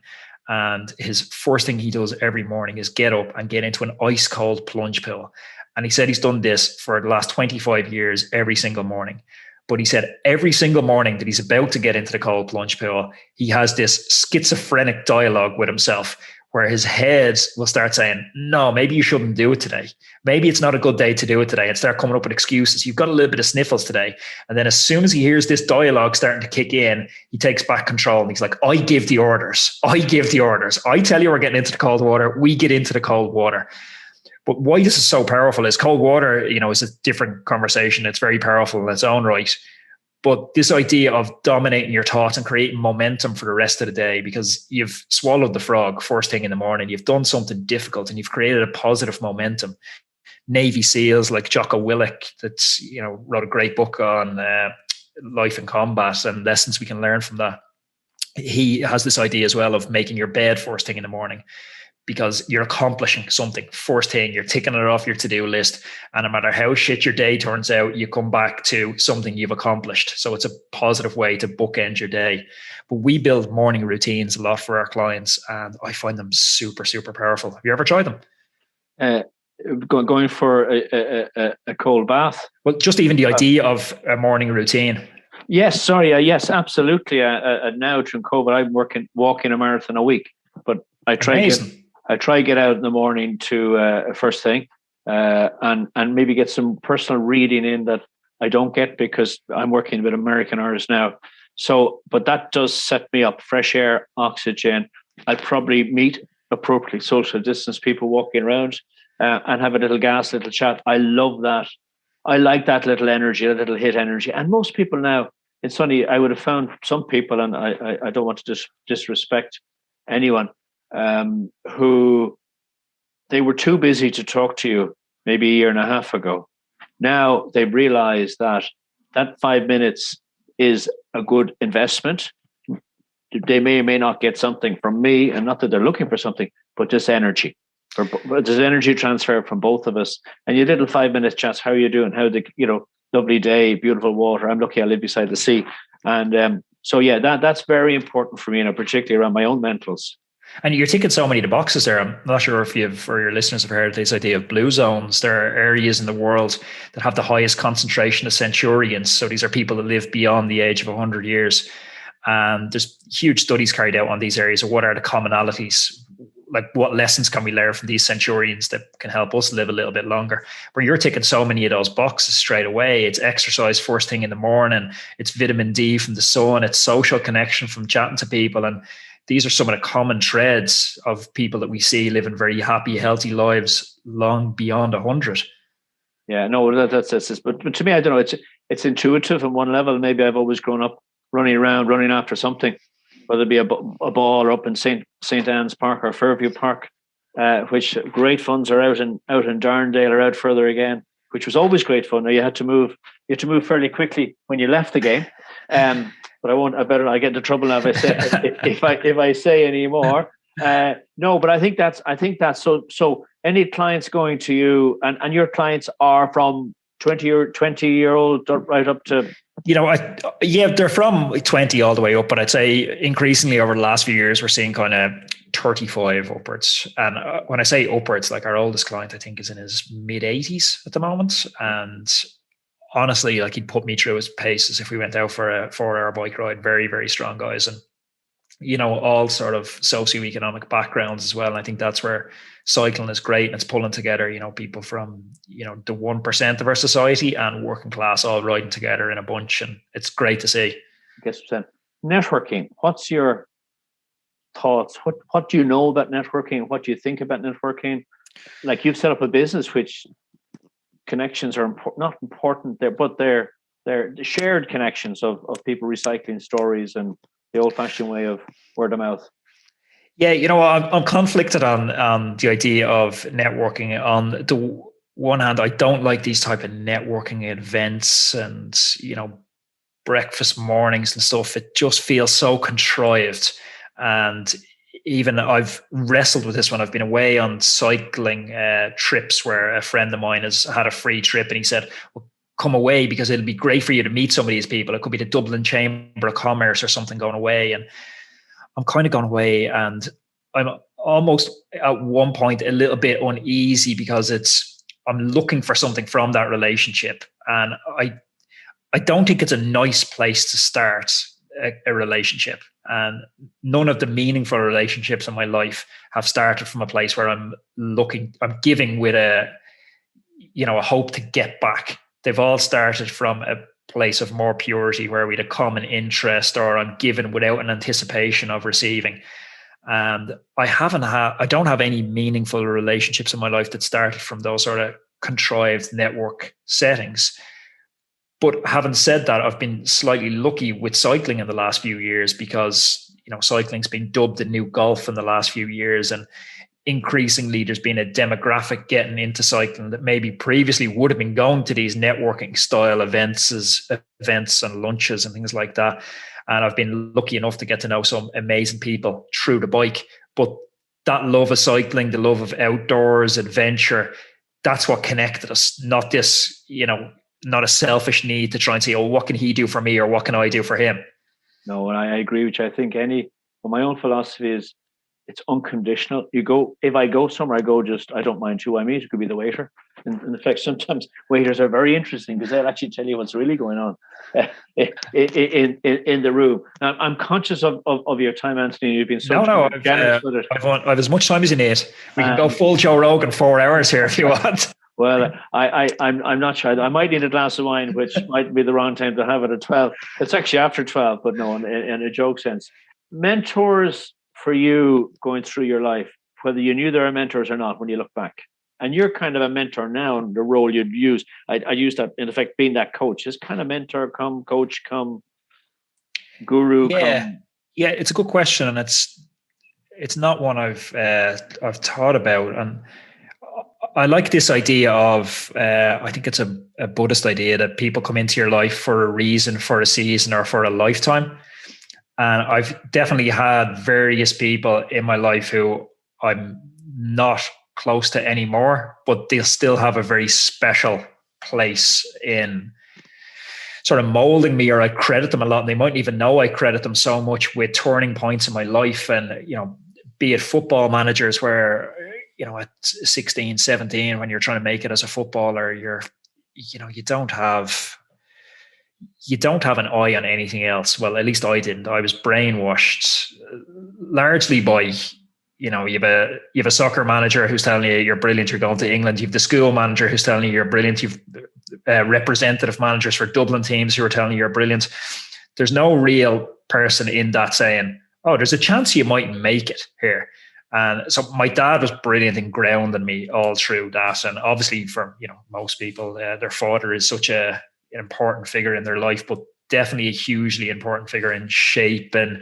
And his first thing he does every morning is get up and get into an ice cold plunge pool. And he said he's done this for the last 25 years, every single morning. But he said every single morning that he's about to get into the cold plunge pool, he has this schizophrenic dialogue with himself, where his head will start saying, no, maybe you shouldn't do it today. Maybe it's not a good day to do it today, and start coming up with excuses. You've got a little bit of sniffles today. And then as soon as he hears this dialogue starting to kick in, he takes back control, and he's like, I give the orders. I tell you we're getting into the cold water. We get into the cold water. But why this is so powerful is cold water, is a different conversation. It's very powerful in its own right. But this idea of dominating your thoughts and creating momentum for the rest of the day, because you've swallowed the frog first thing in the morning, you've done something difficult, and you've created a positive momentum. Navy SEALs like Jocko Willink, that's, wrote a great book on life in combat and lessons we can learn from that. He has this idea as well of making your bed first thing in the morning, because you're accomplishing something first thing, you're ticking it off your to-do list, and no matter how shit your day turns out, you come back to something you've accomplished. So it's a positive way to bookend your day. But we build morning routines a lot for our clients, and I find them super, super powerful. Have you ever tried them? Going for a cold bath? Well, just even the idea of a morning routine. Yes, yes, absolutely. Now during COVID, I'm walking a marathon a week, but I try to get out in the morning to first thing, and maybe get some personal reading in that I don't get because I'm working with American hours now. So, but that does set me up. Fresh air, oxygen. I'd probably meet appropriately social distance people walking around and have a little gas, little chat. I love that. I like that little energy, a little hit energy. And most people now, it's funny, I would have found some people, and I don't want to disrespect anyone, who they were too busy to talk to you maybe a year and a half ago. Now they've realized that 5 minutes is a good investment. They may or may not get something from me, and not that they're looking for something, but just energy. There's energy transfer from both of us. And your little 5 minute chats, how are you doing? Lovely day, beautiful water. I'm lucky I live beside the sea. And so, yeah, that's very important for me, particularly around my own mentals. And you're ticking so many of the boxes there. I'm not sure if your listeners have heard this idea of blue zones. There are areas in the world that have the highest concentration of centurions. So these are people that live beyond the age of 100 years. And there's huge studies carried out on these areas of what are the commonalities, like what lessons can we learn from these centurions that can help us live a little bit longer. Where you're ticking so many of those boxes straight away. It's exercise first thing in the morning. It's vitamin D from the sun. It's social connection from chatting to people. And these are some of the common threads of people that we see living very happy, healthy lives long beyond 100. Yeah, no, that's but to me, I don't know. It's intuitive on one level. Maybe I've always grown up running around, running after something, whether it be a ball or up in St. Anne's Park or Fairview Park, which great funds are out in Darndale or out further again, which was always great fun. Now you had to move fairly quickly when you left the game. But I get into trouble now if I say any more. No, but I think that's so. Any clients going to you, and your clients are from 20-year-old right up to. They're from 20 all the way up, but I'd say increasingly over the last few years, we're seeing kind of 35 upwards. And when I say upwards, like our oldest client, I think is in his mid 80s at the moment. And honestly, like he'd put me through his paces if we went out for a 4-hour bike ride. Very, very strong guys. And, all sort of socioeconomic backgrounds as well. And I think that's where cycling is great. And it's pulling together, people from, the 1% of our society and working class all riding together in a bunch. And it's great to see. I guess networking. What's your thoughts? What do you know about networking? What do you think about networking? Like you've set up a business, which connections are not important there, but they're the shared connections of people recycling stories and the old-fashioned way of word of mouth. Yeah, I'm conflicted on the idea of networking. On the one hand, I don't like these type of networking events and breakfast mornings and stuff. It just feels so contrived. And even I've wrestled with this when I've been away on cycling trips where a friend of mine has had a free trip and he said, well, come away because it'll be great for you to meet some of these people. It could be the Dublin Chamber of Commerce or something going away. And I'm kind of gone away and I'm almost at one point a little bit uneasy because I'm looking for something from that relationship. And I don't think it's a nice place to start a relationship. And none of the meaningful relationships in my life have started from a place where I'm giving with a hope to get back. They've all started from a place of more purity where we had a common interest, or I'm given without an anticipation of receiving. And I don't have any meaningful relationships in my life that started from those sort of contrived network settings. But having said that, I've been slightly lucky with cycling in the last few years because, cycling's been dubbed the new golf in the last few years. And increasingly there's been a demographic getting into cycling that maybe previously would have been going to these networking style events and lunches and things like that. And I've been lucky enough to get to know some amazing people through the bike. But that love of cycling, the love of outdoors, adventure, that's what connected us, not this, not a selfish need to try and say, oh, what can he do for me or what can I do for him? No, and I agree with you. I think my own philosophy is it's unconditional. If I go somewhere, I don't mind who I meet. It could be the waiter. In fact, sometimes waiters are very interesting because they'll actually tell you what's really going on in the room. Now, I'm conscious of your time, Anthony. You've been so generous with it. I've as much time as you need. We can go full Joe Rogan 4 hours here if you want. Well, I'm not sure. I might need a glass of wine, which might be the wrong time to have it at 12. It's actually after 12, but no, in a joke sense. Mentors for you going through your life, whether you knew there are mentors or not when you look back. And you're kind of a mentor now in the role you'd use. I use that, in effect, being that coach. Is kind of mentor, come coach, come guru, come. Yeah, it's a good question, and it's not one I've thought about. And I like this idea of, I think it's a Buddhist idea that people come into your life for a reason, for a season, or for a lifetime. And I've definitely had various people in my life who I'm not close to anymore, but they'll still have a very special place in sort of molding me, or I credit them a lot. And they mightn't even know I credit them so much with turning points in my life. And, be it football managers where, at 16, 17, when you're trying to make it as a footballer, you don't have an eye on anything else. Well, at least I didn't. I was brainwashed largely by, you have a soccer manager who's telling you you're brilliant, you're going to England. You have the school manager who's telling you you're brilliant. You've representative managers for Dublin teams who are telling you you're brilliant. There's no real person in that saying, oh, there's a chance you might make it here. And so my dad was brilliant in grounding me all through that. And obviously for, most people, their father is such an important figure in their life, but definitely a hugely important figure in shaping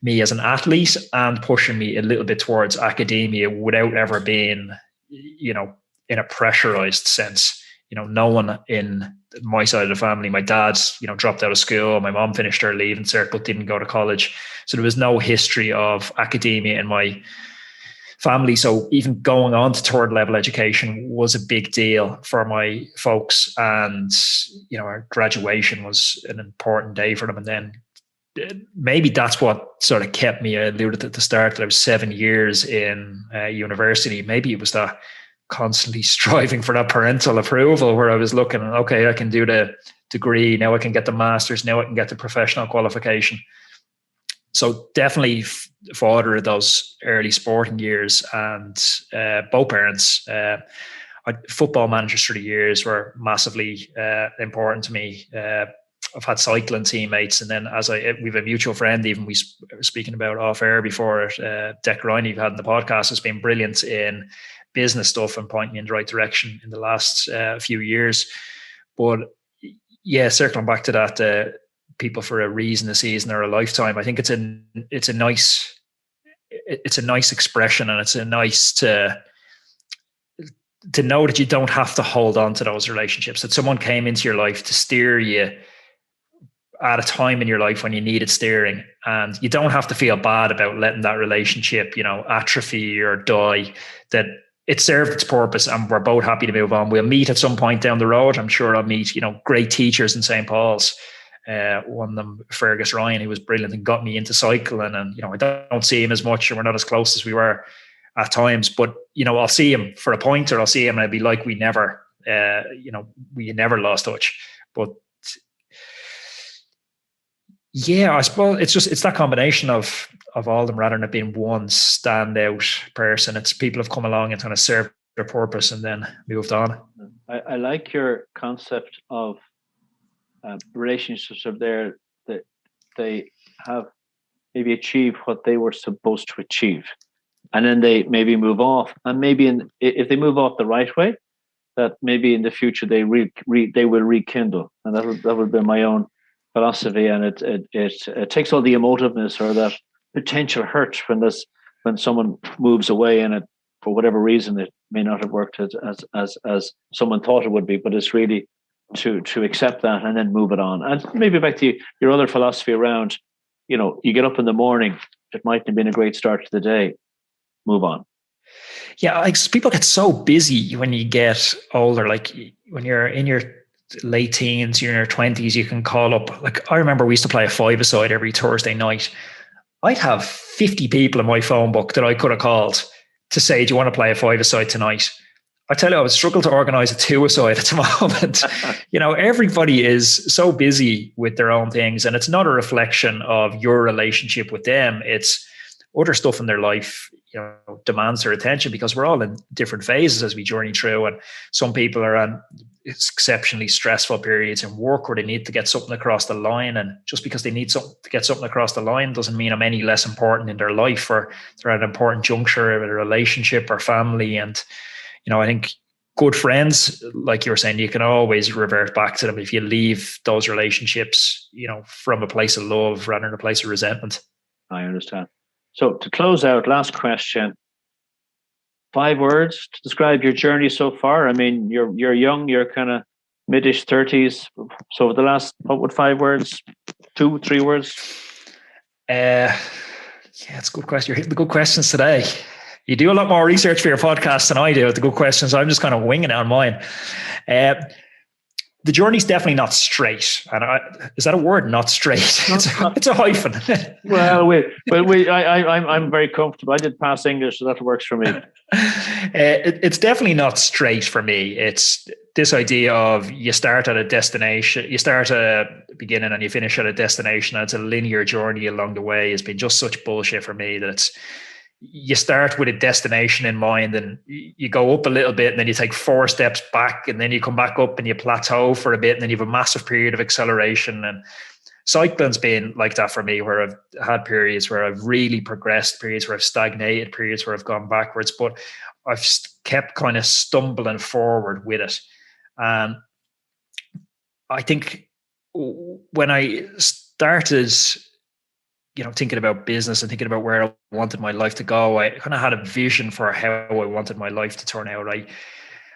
me as an athlete and pushing me a little bit towards academia without ever being, in a pressurized sense. No one in my side of the family, my dad's, dropped out of school. My mom finished her leaving cert, but didn't go to college. So there was no history of academia in my family. So even going on to third level education was a big deal for my folks. And, our graduation was an important day for them. And then maybe that's what sort of kept me. I alluded at the start that I was 7 years in university. Maybe it was that constantly striving for that parental approval where I was looking, okay, I can do the degree. Now I can get the master's. Now I can get the professional qualification. So definitely father of those early sporting years, and both parents, football managers through the years were massively important to me. I've had cycling teammates, and then we've a mutual friend, even we were speaking about off air before, Deck Ryan, you've had in the podcast, has been brilliant in business stuff and pointing me in the right direction in the last few years. But yeah, circling back to that, people for a reason, a season, or a lifetime. I think it's a nice expression, and it's a nice to know that you don't have to hold on to those relationships, that someone came into your life to steer you at a time in your life when you needed steering, and you don't have to feel bad about letting that relationship, atrophy or die, that it served its purpose and we're both happy to move on. We'll meet at some point down the road. I'm sure I'll meet, great teachers in St. Paul's. One of them, Fergus Ryan, who was brilliant and got me into cycling. And, I don't see him as much, and we're not as close as we were at times, but, I'll see him for a point, or I'll see him and I'd be like, we never lost touch. But yeah, I suppose it's that combination of all of them rather than it being one standout person. It's people have come along and kind of served their purpose and then moved on. I like your concept of relationships are there that they have maybe achieved what they were supposed to achieve, and then they maybe move off, and maybe if they move off the right way, that maybe in the future they will rekindle, and that would be my own philosophy. And it takes all the emotiveness or that potential hurt when someone moves away, and it, for whatever reason, it may not have worked as someone thought it would be, but it's really to accept that and then move it on. And maybe back to your other philosophy around, you get up in the morning, it mightn't have been a great start to the day, move on. Yeah, people get so busy when you get older. Like when you're in your late teens, you're in your 20s, you can call up. Like I remember we used to play a five-a-side every Thursday night. I'd have 50 people in my phone book that I could have called to say, do you want to play a five-a-side tonight? I tell you, I would struggle to organize a two-a-side at the moment. Everybody is so busy with their own things, and it's not a reflection of your relationship with them. It's other stuff in their life, demands their attention, because we're all in different phases as we journey through. And some people are on exceptionally stressful periods in work where they need to get something across the line. And just because they need to get something across the line doesn't mean I'm any less important in their life, or they're at an important juncture of a relationship or family. And, I think good friends, like you were saying, you can always revert back to them if you leave those relationships, from a place of love rather than a place of resentment. I understand. So to close out, last question, 5 words to describe your journey so far. I mean, you're young, you're kind of mid-ish 30s. So the last, what would 5 words, 2, 3 words? Yeah, it's a good question. You're hitting the good questions today. You do a lot more research for your podcast than I do with the good questions. I'm just kind of winging it on mine. The journey's definitely not straight. And is that a word? Not straight. It's a hyphen. Well, I'm very comfortable. I did pass English, so that works for me. It's definitely not straight for me. It's this idea of you start at a destination, you start at a beginning and you finish at a destination. And it's a linear journey along the way. It's been just such bullshit for me that you start with a destination in mind and you go up a little bit and then you take 4 steps back and then you come back up and you plateau for a bit and then you have a massive period of acceleration. And cycling's been like that for me, where I've had periods where I've really progressed, periods where I've stagnated, periods where I've gone backwards, but I've kept kind of stumbling forward with it. And I think when I started thinking about business and thinking about where I wanted my life to go, I kind of had a vision for how I wanted my life to turn out. I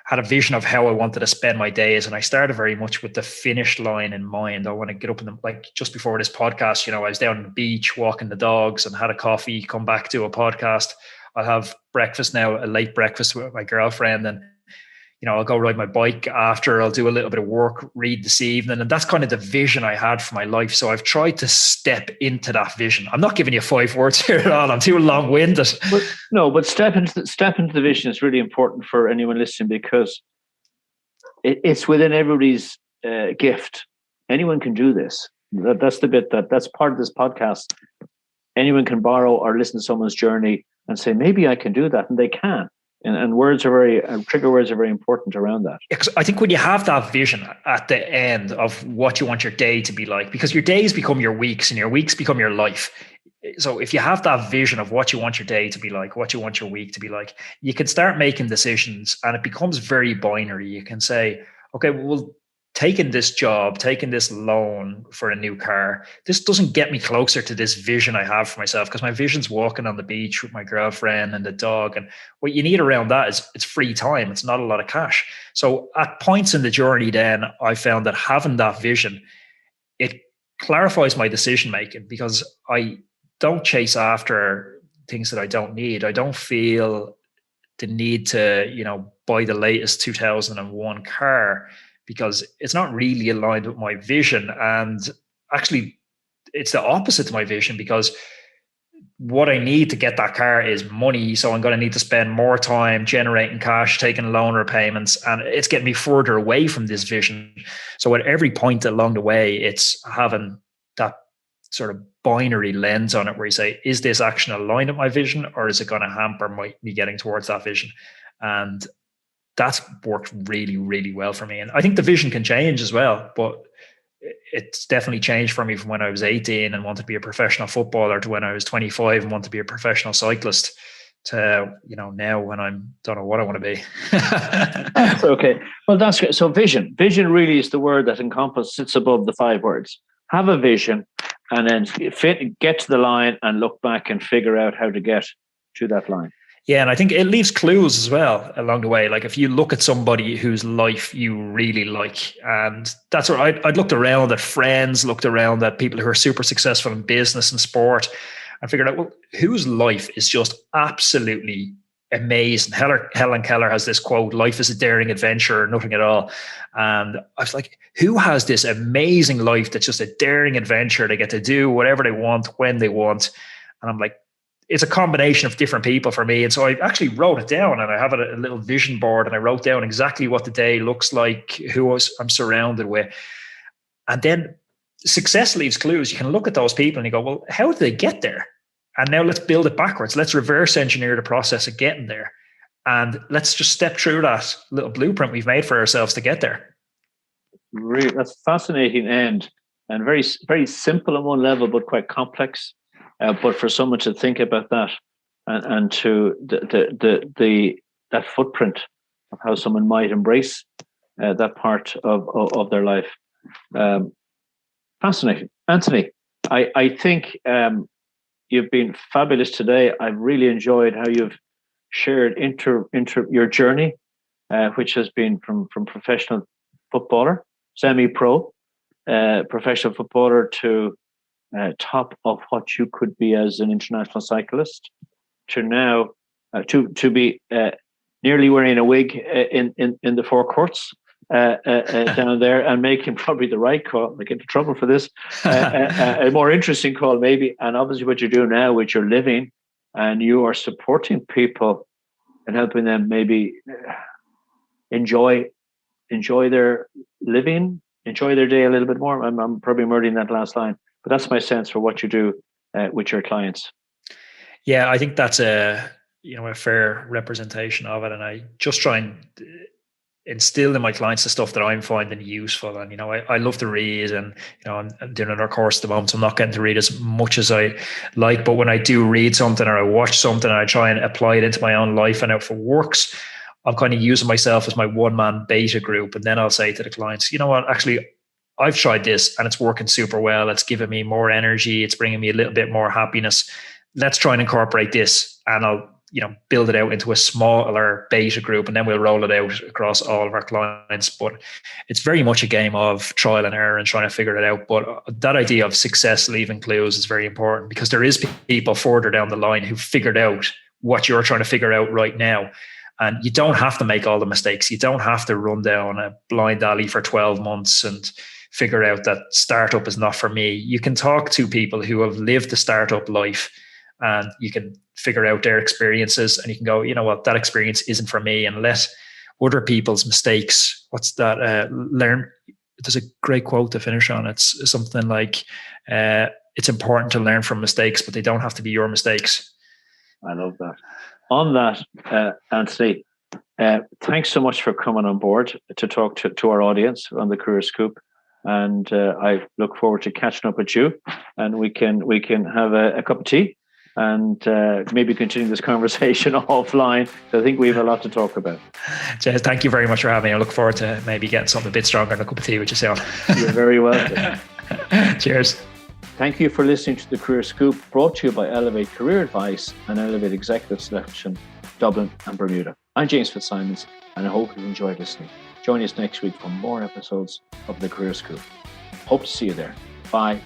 had a vision of how I wanted to spend my days. And I started very much with the finish line in mind. I want to get up in the, like just before this podcast, I was down on the beach, walking the dogs and had a coffee, come back to a podcast. I'll have breakfast now, a late breakfast with my girlfriend. And I'll go ride my bike after, I'll do a little bit of work, read this evening. And that's kind of the vision I had for my life. So I've tried to step into that vision. I'm not giving you 5 words here at all. I'm too long-winded. But step into the vision is really important for anyone listening, because it's within everybody's gift. Anyone can do this. That's the bit that's part of this podcast. Anyone can borrow or listen to someone's journey and say, maybe I can do that. And they can. And trigger words are very important around that. I think when you have that vision at the end of what you want your day to be like, because your days become your weeks and your weeks become your life. So if you have that vision of what you want your day to be like, what you want your week to be like, you can start making decisions and it becomes very binary. You can say, okay, well, taking this job, taking this loan for a new car, this doesn't get me closer to this vision I have for myself, because my vision's walking on the beach with my girlfriend and the dog. And what you need around that is it's free time. It's not a lot of cash. So at points in the journey, then I found that having that vision, it clarifies my decision making, because I don't chase after things that I don't need. I don't feel the need to, buy the latest 2001 car, because it's not really aligned with my vision. And actually, it's the opposite to my vision, because what I need to get that car is money. So I'm going to need to spend more time generating cash, taking loan repayments, and it's getting me further away from this vision. So at every point along the way, it's having that sort of binary lens on it where you say, is this action aligned with my vision, or is it going to hamper me getting towards that vision? And that's worked really, really well for me. And I think the vision can change as well, but it's definitely changed for me from when I was 18 and wanted to be a professional footballer to when I was 25 and wanted to be a professional cyclist to, now when I don't know what I want to be. That's okay. Well, that's great. So vision really is the word that sits above the 5 words. Have a vision and then get to the line and look back and figure out how to get to that line. Yeah, and I think it leaves clues as well along the way. Like if you look at somebody whose life you really like, and that's what I'd looked around at friends, looked around at people who are super successful in business and sport, and figured out, well, whose life is just absolutely amazing. Helen Keller has this quote, life is a daring adventure or nothing at all. And I was like, who has this amazing life that's just a daring adventure? They get to do whatever they want, when they want. And I'm like, it's a combination of different people for me. And so I actually wrote it down, and I have a little vision board, and I wrote down exactly what the day looks like, who I'm surrounded with. And then success leaves clues. You can look at those people and you go, well, how did they get there? And now let's build it backwards. Let's reverse engineer the process of getting there. And let's just step through that little blueprint we've made for ourselves to get there. Really, that's fascinating and very, very simple on one level, but quite complex. But for someone to think about that and to that footprint of how someone might embrace that part of their life, fascinating. Anthony, I think you've been fabulous today. I've really enjoyed how you've shared your journey, which has been from professional footballer, semi-pro, professional footballer to top of what you could be as an international cyclist, to now to be nearly wearing a wig in the forecourts down there and making probably the right call. I get into trouble for this. A more interesting call maybe, and obviously what you do now with your living, and you are supporting people and helping them maybe enjoy their living, enjoy their day a little bit more. I'm probably murdering that last line, but that's my sense for what you do with your clients. Yeah, I think that's a fair representation of it, and I just try and instill in my clients the stuff that I'm finding useful. And I love to read, and I'm doing another course at the moment, so I'm not getting to read as much as I like. But when I do read something or I watch something and I try and apply it into my own life and out for works, I'm kind of using myself as my one-man beta group. And then I'll say to the clients, you know what, actually, I've tried this and it's working super well. It's giving me more energy. It's bringing me a little bit more happiness. Let's try and incorporate this, and I'll build it out into a smaller beta group, and then we'll roll it out across all of our clients. But it's very much a game of trial and error and trying to figure it out. But that idea of success leaving clues is very important, because there is people further down the line who figured out what you're trying to figure out right now. And you don't have to make all the mistakes. You don't have to run down a blind alley for 12 months and figure out that startup is not for me. You can talk to people who have lived the startup life, and you can figure out their experiences, and you can go, you know what, that experience isn't for me, and let other people's mistakes, learn. There's a great quote to finish on. It's something like, it's important to learn from mistakes, but they don't have to be your mistakes. I love that. On that, Anthony, thanks so much for coming on board to talk to our audience on the Career Scoop. And I look forward to catching up with you, and we can have a cup of tea and maybe continue this conversation offline. So I think we have a lot to talk about. Jez, thank you very much for having me. I look forward to maybe getting something a bit stronger than a cup of tea with you soon. You're very welcome. Cheers. Thank you for listening to the Career Scoop, brought to you by Elevate Career Advice and Elevate Executive Selection, Dublin and Bermuda. I'm James Fitzsimons, and I hope you enjoyed listening. Join us next week for more episodes of the Career Scoop. Hope to see you there. Bye.